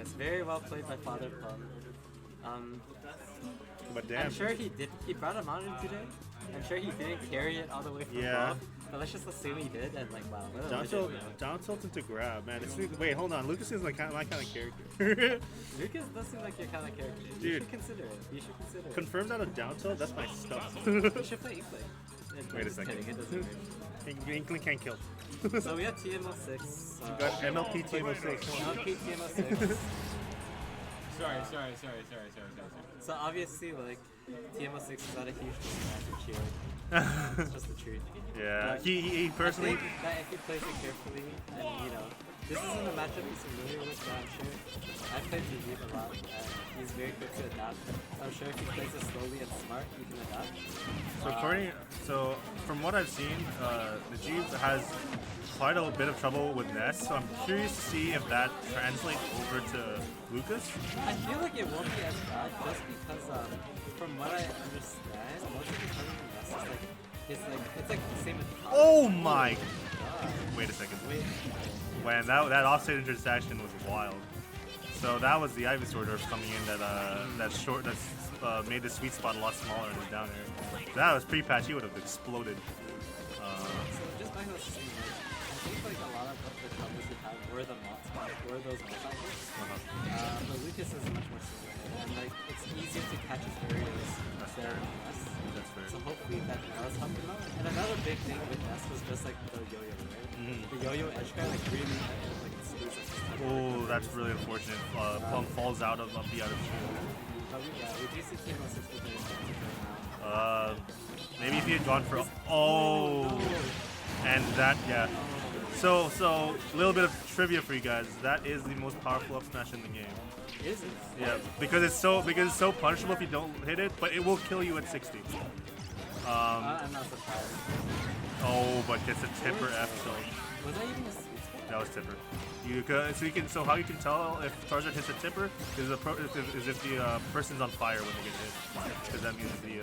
It's very well played by FatherPlum. But damn. I'm sure he did. He brought a mountain today. I'm sure he didn't carry it all the way from above. But let's just assume he did, and like, wow. Down tilt into grab, man. Wait, hold on. Lucas is like my kind of character. Lucas does seem like your kind of character. Dude. You should consider it. You should consider it. Confirms out of down tilt. That's my stuff. You should play Inkling. Wait a second. Kidding, it doesn't work. Inkling can't kill. So we have TM06. You got MLP TM06. MLP TM06. Sorry. So obviously, like, TM06 is not a huge fan of cheering. It's just the truth. Yeah, But he personally. I think that if he plays it carefully, and you know, this isn't a matchup he's familiar with, but I'm sure I've played Najib a lot, and he's very quick to adapt. So I'm sure if he plays it slowly and smart, he can adapt. So from what I've seen, Najib has quite a bit of trouble with Ness, so I'm curious to see if that translates over to Lucas. I feel like it won't be as bad, just because from what I understand, most of the time Ness is like, it's like the same as Oh my! God. Wait a second. Wait. When that offside intersection was wild. So that was the Ivysaur Dorf coming in that made the sweet spot a lot smaller in his down air. If that was pre-patch, he would have exploded. So just by those things, I think like a lot of the troubles he had were the mod spots, were those multi-hits. But Lucas is much more similar, and like it's easier to catch his areas there in Ness. That's fair. So hopefully that does help him out. And another big thing with Ness was just like the yo-yo, right? The yo-yo edge guy like really like screws up his tempo. Oh, that's really unfortunate. Plum falls out of the out of shield. But we do see TM06 with the right now. Maybe if he had gone for and that So a little bit of trivia for you guys. That is the most powerful up smash in the game. Is it? Yeah, because it's so punishable if you don't hit it, but it will kill you at 60. I'm not surprised. Oh, but it's a tipper F tilt. Was that even a sweet spot? That was tipper. So how you can tell if Charizard hits a tipper is if the person's on fire when they get hit, because that means the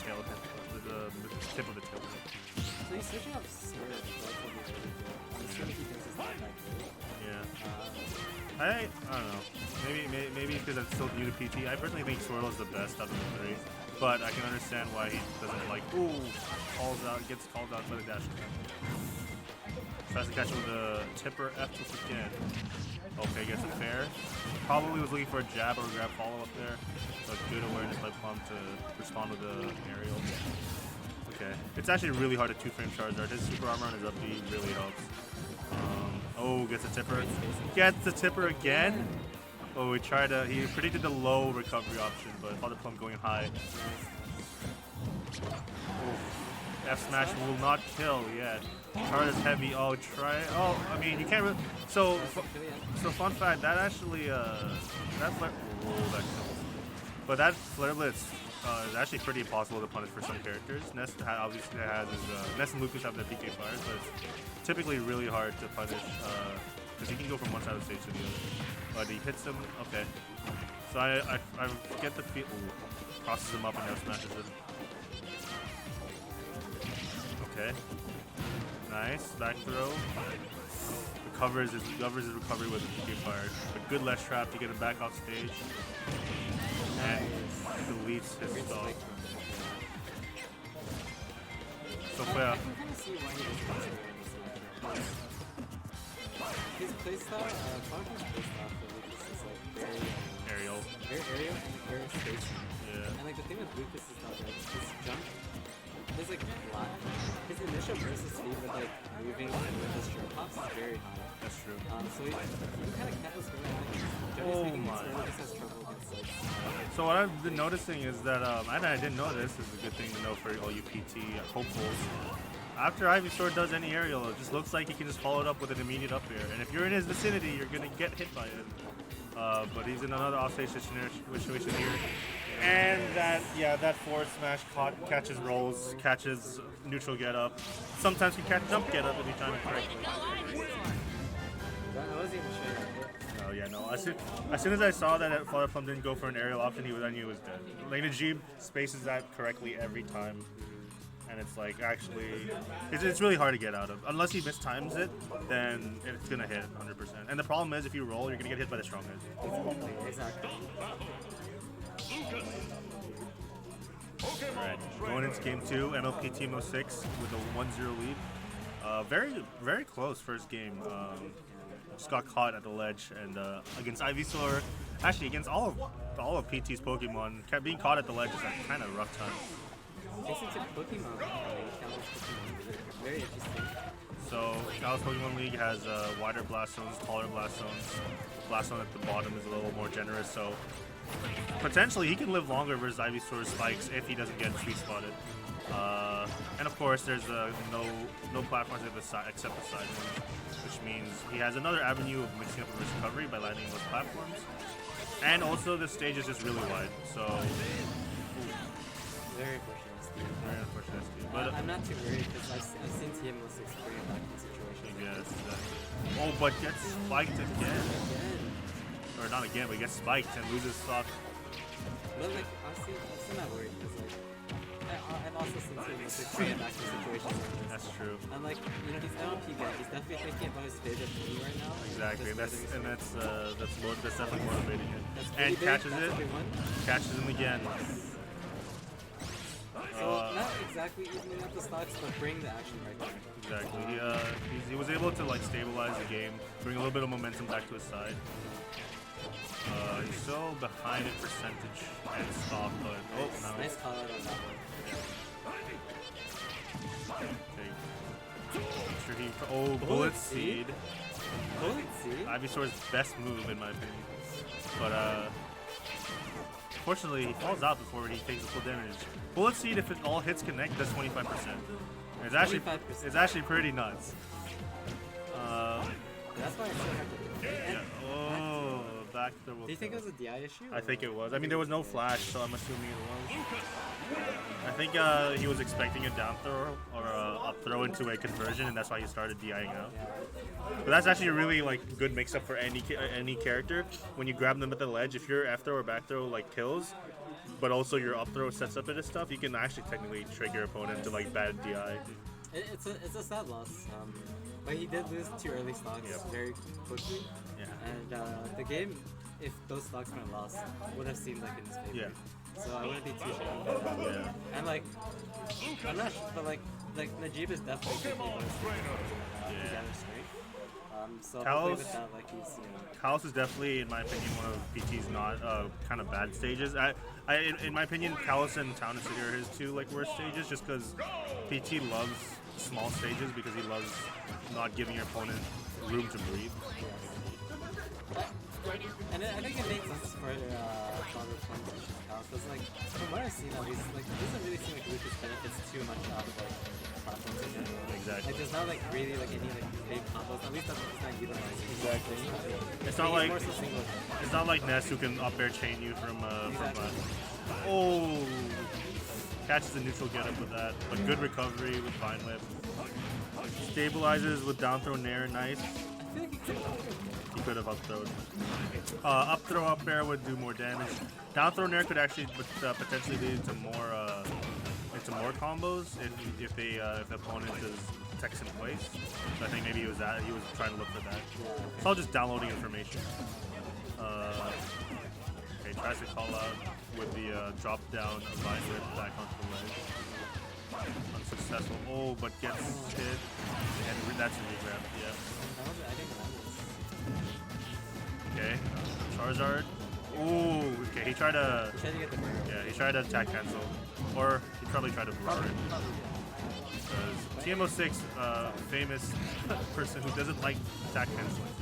tail hit, the tip of the tail hit. So he's switching up Sword relatively early too. I'm assuming he thinks it's not that great. Yeah. I don't know. Maybe because I'm still new to PT. I personally think Swirl is the best out of the three, but I can understand why he doesn't like. Ooh, gets called out by the dash. Tries to catch him with the tipper F tilt again. Okay, gets a fair. Probably was looking for a jab or a grab follow up there, but good awareness by Plum to respond with the aerial. Okay, it's actually really hard to 2-frame Charizard. His super armor on his up B really helps. Gets a tipper. Gets the tipper again. Oh, he predicted the low recovery option, but FatherPlum going high. Oh, F smash will not kill yet. Charizard's heavy. Oh, try. Oh, I mean, you can't really. So fun fact, that actually that kills. But that Flare Blitz is actually pretty impossible to punish for some characters. Ness obviously has Ness and Lucas have their PK fires, but it's typically really hard to punish because he can go from one side of the stage to the other. But he hits him. Okay. So I get the feel. Crosses him up and now smashes him. Okay. Nice back throw. Recovers his recovery with a PK fire. A good ledge trap to get him back off stage. And deletes his stock. So I can kind of see why he was considering this. His playstyle, Falcon's playstyle for Lucas is like very aerial and very spacey. Yeah. And like the thing with Lucas is that like his jump, his like his initial burst speed with like moving with his jump hops is very high. That's true. So you kind of can't what's going on. Generally speaking, Squirtle just has trouble against like. So what I've been noticing is that, and I didn't know this, is a good thing to know for all you PT hopefuls. After Ivysaur does any aerial, it just looks like he can just follow it up with an immediate up air. And if you're in his vicinity, you're going to get hit by it. But he's in another offstage situation here. And that forward smash catches rolls, catches neutral get up. Sometimes can catch jump get up if you time it correctly. I wasn't even sure that hit. Oh yeah, no. As soon as I saw that FatherPlum didn't go for an aerial option, I knew he was dead. Like Najib spaces that correctly every time. and it's like actually, it's really hard to get out of. Unless he mistimes it, then it's gonna hit 100%. And the problem is, if you roll, you're gonna get hit by the strong edge. Exactly. Alright, going into game 2, MLP TM06 with a 1-0 lead. Very close first game. Just got caught at the ledge, and against Ivysaur, actually against all of PT's Pokemon, kept being caught at the ledge is a kind of rough time. This is a Pokemon League. Very interesting. So Kalos Pokemon League has wider blast zones, taller blast zones. Blast zone at the bottom is a little more generous, so potentially he can live longer versus Ivysaur's spikes if he doesn't get sweet spotted. And of course, there's no platforms except the side ones, which means he has another avenue of mixing up his recovery by landing those platforms. And also, the stage is just really wide, so very unfortunate, Steve. Very unfortunate, Steve. But I'm not too worried because I've seen TM06 bring it back in situations. Yes. Oh, but gets spiked again. Or not again, but gets spiked and loses stock. But like, honestly, I'm still not worried because like, I've also seen TM06 bring it back in situations like this. That's true. And like, you know, he's MLP guy. He's definitely thinking about his favorite thing right now. Exactly, that's definitely motivating him. Really And catches big. it, catches him again. So not exactly evening up the stocks, but bring the action right there. Exactly. He was able to like stabilize the game, bring a little bit of momentum back to his side. He's still behind in percentage and stock, but now nice call out on that one. Okay. Bullet Seed. Bullet Seed? Ivysaur's best move in my opinion. But unfortunately he falls out before he takes the full damage. Bullet Seed, if it all hits connect, does 25%. It's actually 25%. It's actually pretty nuts. That's why I still have to Yeah. Oh, back there. Do you think it was a DI issue? I think it was. I mean, there was no flash, so I'm assuming it was. I think he was expecting a down throw or a up throw into a conversion, and that's why he started DIing out. But that's actually a really like good mix-up for any character. When you grab them at the ledge, if your F throw or back throw like kills, but also your up throw sets up into stuff, you can actually technically trick your opponent to like bad DI. It's a sad loss. But he did lose 2 early stocks very quickly. Yeah. And the game, if those stocks weren't lost, would have seemed like in his favor. Yeah. So I wouldn't be too sure about that. Yeah. And like, I'm not sure, but like Najib is definitely taking most of the gather strength. So hopefully with that, like he's, you know. Kalos is definitely, in my opinion, one of PT's not kind of bad stages. In my opinion, Kalos and Town and City are his 2 like worst stages, just because PT loves small stages because he loves not giving your opponent room to breathe. And I think it makes sense for FatherPlum because like from what I've seen at least, like it doesn't really seem like Lucas benefits too much out of like platforms in general. Exactly. Like there's not like really like any like big combos. At least that's what it's not utilizing. Exactly. It's not like more so single. It's not like Ness who can up air chain you from catches the neutral get up with that, but good recovery with Vine Whip. Stabilizes with down throw nair, nice. I feel like he could have up throwed. Up throw up air would do more damage. Down throw nair could actually potentially lead to more combos if the opponent is text in place. So I think maybe he was trying to look for that. It's all just downloading information. Okay, tries to call out with the drop down of Vine Whip back onto the ledge. Unsuccessful. Oh, but gets hit. And that's a regrab, yeah. Okay, Charizard. Ooh, okay, he tried to get the barrel. Yeah, he tried to attack cancel. Or he probably tried to blur it. Because TM06, famous person who doesn't like attack canceling.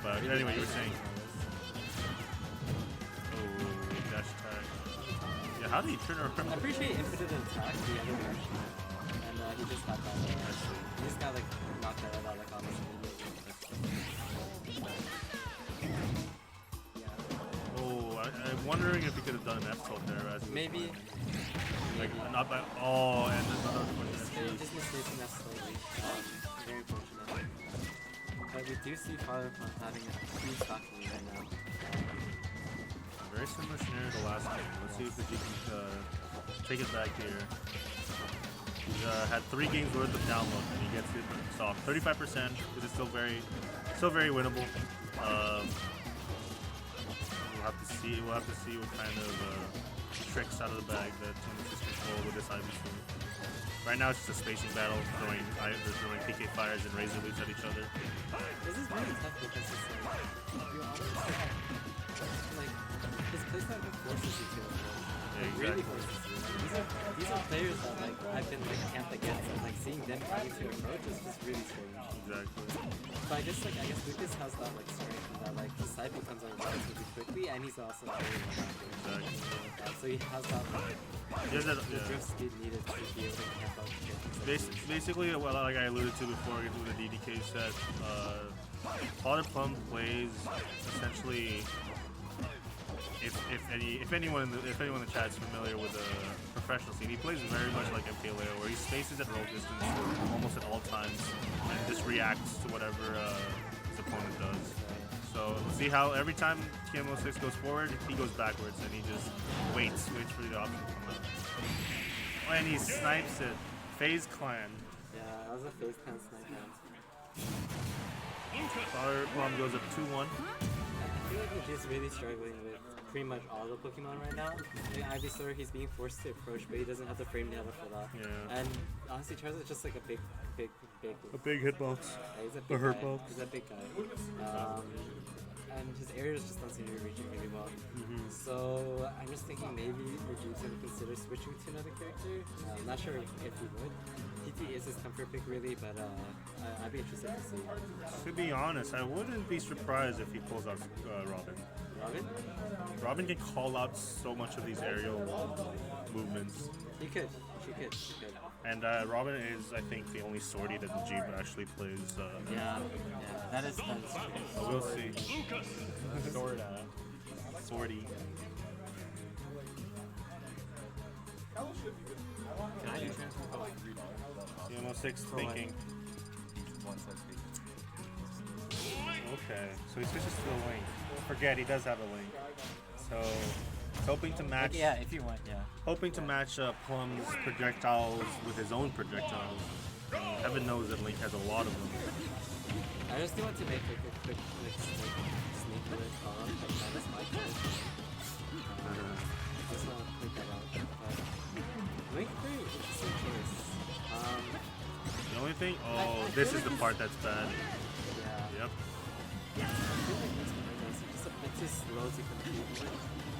But anyway, you were saying. Oh, dash attack. Yeah, how did he turn around? I appreciate infinite attack the other direction. And he just got that. He just got like knocked out like almost immediately. Oh, I'm wondering if he could have done an F tilt there. Maybe. Like, not by. Oh, and another one. Just mistaking that slightly. Very unfortunate. But we do see FatherPlum having a huge stock lead right now. Very similar scenario to last game. Let's see if he can take it back here. He's had 3 games worth of download, and he gets it soft. 35%. It is still very winnable. We'll have to see. We'll have to see what kind of tricks out of the bag that TM06 can pull with this IBC. Right now, it's just a spacing battle, throwing PK fires and razor leaps at each other. This is really tough because it's like, you almost like his playstyle forces you to approach. Yeah, Really exactly. forces you. These are players that like I've been like camped against, and like seeing them trying to approach is just really strange. Exactly. But I guess Lucas has that like strength that like his cycle comes on relatively quickly, and he's also very Exactly. so he has that like, the drift speed needed to be able to camp out characters. Basically, well, like I alluded to before with the DDK set, FatherPlum plays essentially. If anyone in the chat is familiar with the professional scene, he plays very much like MKLeo, where he spaces at roll distance almost at all times and just reacts to whatever his opponent does. So we'll see how every time TM06 goes forward, he goes backwards and he just waits for the option to come out. Oh, and he snipes it. FaZe Clan. Yeah, that was a FaZe Clan snipe round. FatherPlum goes up 2-1. I feel like he's really struggling with pretty much all the Pokemon right now. Like Ivysaur, he's being forced to approach, but he doesn't have the frame data for that. Yeah. And honestly, Charizard's just like a big. A big hitbox. Yeah, he's a big hurt guy. box. He's a big guy. And his areas just don't seem to be reaching really well. So I'm just thinking maybe Vegeta would consider switching to another character. I'm not sure if he would. PT is his comfort pick really, but I'd be interested to see. To be honest, I wouldn't be surprised if he pulls out Robin. Robin? Robin can call out so much of these aerial movements. He could. She could. And Robin is, I think, the only sortie that Najib actually plays. Yeah, that is true. So we'll see. Sortie. Can I do transfer? TM06 thinking. Okay, so he switches to a link. Forget, he does have a link. So he's hoping to match. Yeah, if you want, yeah. Hoping to match Plum's projectiles with his own projectiles. And heaven knows that Link has a lot of them. I just want to make like a quick sneak alert call out, like minus my card. Just want to point that out. But Link, pretty interesting choice. The only thing, this is the part that's bad. Yeah. Yep. I feel like Link's right now is just a bit too slow to compete with.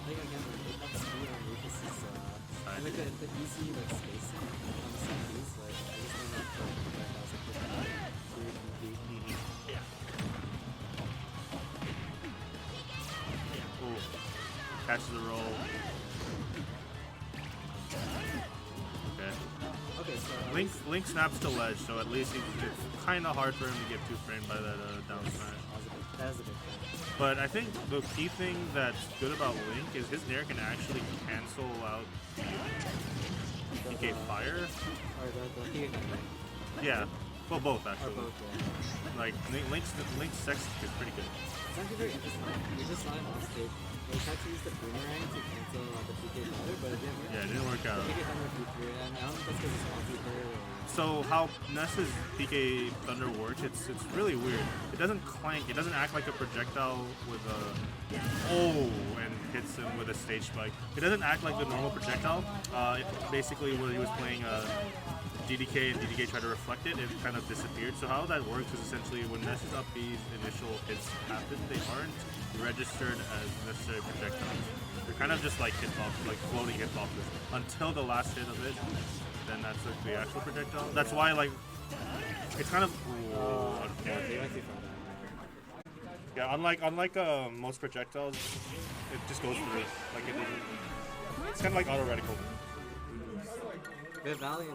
Like again, like that speed on Lucas is and like the easy like spacing on the CPs, like I just don't know if that was a good to compete. Ooh. Catches the roll. Okay, so Link snaps to ledge, so at least it's kind of hard for him to get 2-framed by that down smash. that is a big thing. But I think the key thing that's good about Link is his Nair can actually cancel out PK Fire. Or the Giga Gun, Yeah, well both or actually. both, yeah. Like Link's sex is pretty good. It's actually very interesting. We just saw him off stage. They tried to use the boomerang to cancel the PK Thunder, but it didn't work. Yeah, it didn't work out. The PK Thunder flew through, and I don't think that's because it's multi-player or... So how Ness's PK Thunder works, it's really weird. It doesn't clank, it doesn't act like a projectile with a and hits him with a stage spike. It doesn't act like the normal projectile. Basically when he was playing DDK and DDK tried to reflect it, it kind of disappeared. So how that works is essentially when Ness's up B's initial hits happen, they aren't registered as necessary projectiles. They're kind of just like hitbox, like floating hitboxes until the last hit of it. Then that's like the actual projectile. That's why like it's kind of yeah. Unlike most projectiles, it just goes through. Like it's kind of like auto reticle. Good value.